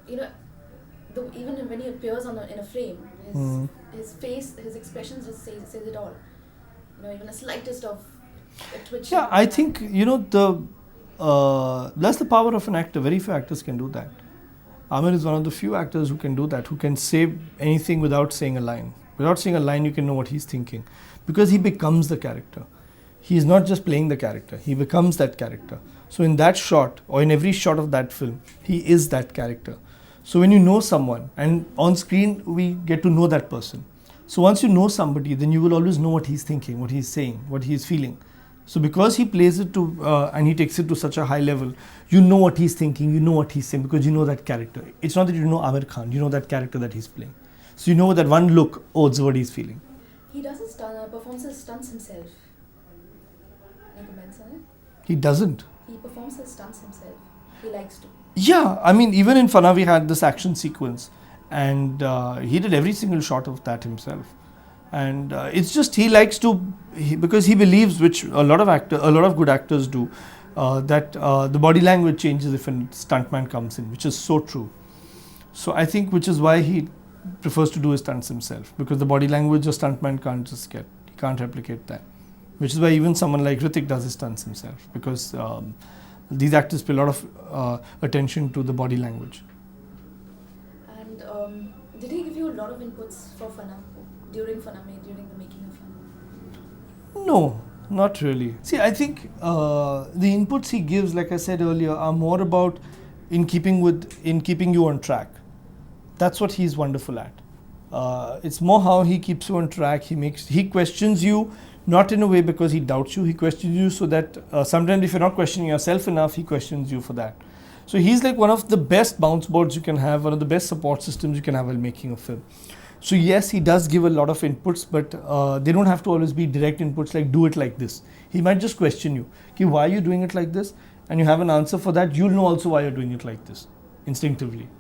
you know, even when he appears in a frame, his face, his expressions just says it all. Even the slightest of a twitch. Yeah, I think that's the power of an actor. Very few actors can do that. Aamir is one of the few actors who can do that, who can say anything without saying a line. Without saying a line, you can know what he's thinking, because he becomes the character. He is not just playing the character; he becomes that character. So in that shot, or in every shot of that film, he is that character. So when you know someone, and on screen we get to know that person. So once you know somebody, then you will always know what he's thinking, what he's saying, what he's feeling. So because he plays it to and he takes it to such a high level, you know what he's thinking, you know what he's saying, because you know that character. It's not that you know Aamir Khan, you know that character that he's playing. So you know that one look, oh, it's what he's feeling. He does performs his stunts himself. Any comments on it? He doesn't. He performs his stunts himself. He likes to. Yeah, I mean, even in Fanaa we had this action sequence, and he did every single shot of that himself. And it's just he likes to, because he believes, which a lot of good actors do, that the body language changes if a stuntman comes in, which is so true. So I think which is why he prefers to do his stunts himself, because the body language a stuntman can't just get, he can't replicate that. Which is why even someone like Hrithik does his stunts himself, because these actors pay a lot of attention to the body language. And did he give you a lot of inputs for Fanaa? During the making of Fanaa? No, not really. See, I think the inputs he gives, like I said earlier, are more about in keeping you on track. That's what he's wonderful at. It's more how he keeps you on track. He questions you, not in a way because he doubts you. He questions you so that sometimes if you're not questioning yourself enough, he questions you for that. So he's like one of the best bounce boards you can have, one of the best support systems you can have while making a film. So yes, he does give a lot of inputs, but they don't have to always be direct inputs like do it like this. He might just question you, okay, why are you doing it like this? And you have an answer for that. You'll know also why you're doing it like this, instinctively.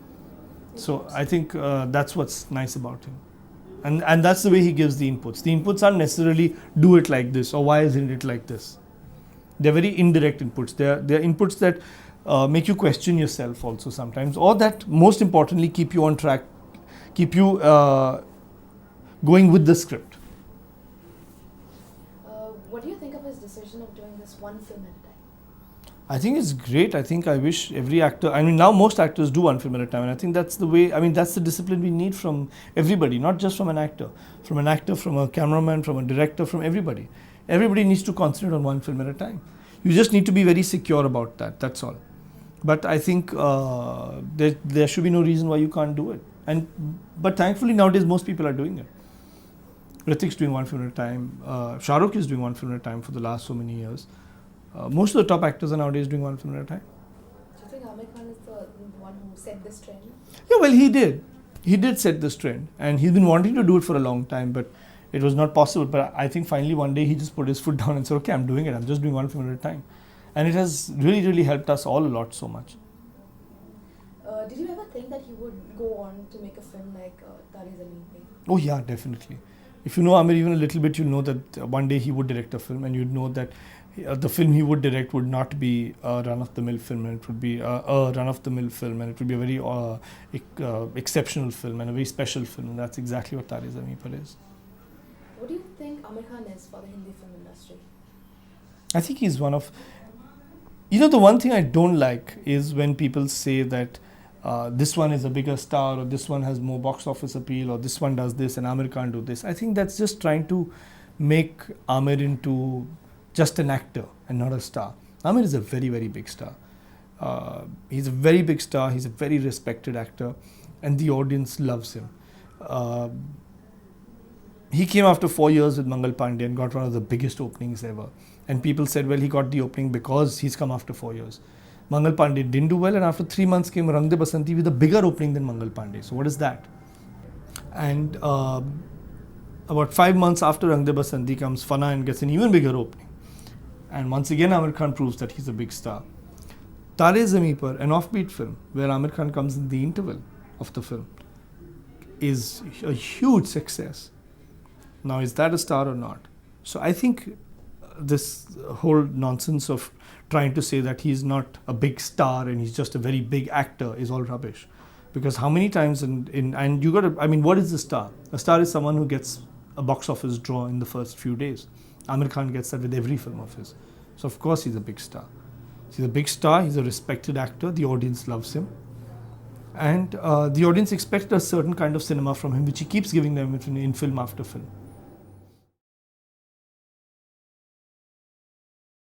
So I think that's what's nice about him. And that's the way he gives the inputs. The inputs aren't necessarily do it like this or why isn't it like this. They're very indirect inputs. They're inputs that make you question yourself also sometimes, or that most importantly keep you on track, keep you going with the script. What do you think of his decision of doing this one film at a time? I think it's great. I wish every actor, now most actors do one film at a time, and I think that's the way, that's the discipline we need from everybody, not just from an actor, from a cameraman, from a director, from everybody. Everybody needs to concentrate on one film at a time. You just need to be very secure about that, that's all. But I think there should be no reason why you can't do it. But thankfully nowadays most people are doing it. Hrithik's doing one film at a time. Shah Rukh is doing one film at a time for the last so many years. Most of the top actors are nowadays doing one film at a time. Do you think Aamir Khan is the one who set this trend? Yeah, well, he did. He did set this trend, and he's been wanting to do it for a long time, but it was not possible. But I think finally one day he just put his foot down and said, okay, I'm doing it. I'm just doing one film at a time. And it has really, really helped us all a lot so much. Did you ever think that he would go on to make a film like Tare Zameen Pe? Oh yeah, definitely. If you know Aamir even a little bit, you'll know that one day he would direct a film, and you'd know that the film he would direct would not be a run-of-the-mill film, and it would be a run-of-the-mill film, and it would be a very exceptional film and a very special film, and that's exactly what Tare Zameen Par is. What do you think Aamir Khan is for the Hindi film industry? I think he's one of... the one thing I don't like is when people say that this one is a bigger star, or this one has more box office appeal, or this one does this and Aamir can't do this. I think that's just trying to make Aamir into just an actor and not a star. Aamir is a very, very big star. He's a very big star, he's a very respected actor, and the audience loves him. He came after 4 years with Mangal Pandey and got one of the biggest openings ever. And people said, well, he got the opening because he's come after 4 years. Mangal Pandey didn't do well, and after 3 months came Rang De Basanti with a bigger opening than Mangal Pandey. So what is that? And about 5 months after Rang De Basanti comes Fanaa and gets an even bigger opening. And once again Aamir Khan proves that he's a big star. Tare Zameen Par, an offbeat film, where Aamir Khan comes in the interval of the film, is a huge success. Now, is that a star or not? So I think this whole nonsense of trying to say that he's not a big star and he's just a very big actor is all rubbish. Because how many times and you got to, I mean, what is a star? A star is someone who gets a box office draw in the first few days. Aamir Khan gets that with every film of his. So of course he's a big star. He's a big star, he's a respected actor, the audience loves him. And the audience expects a certain kind of cinema from him, which he keeps giving them in film after film.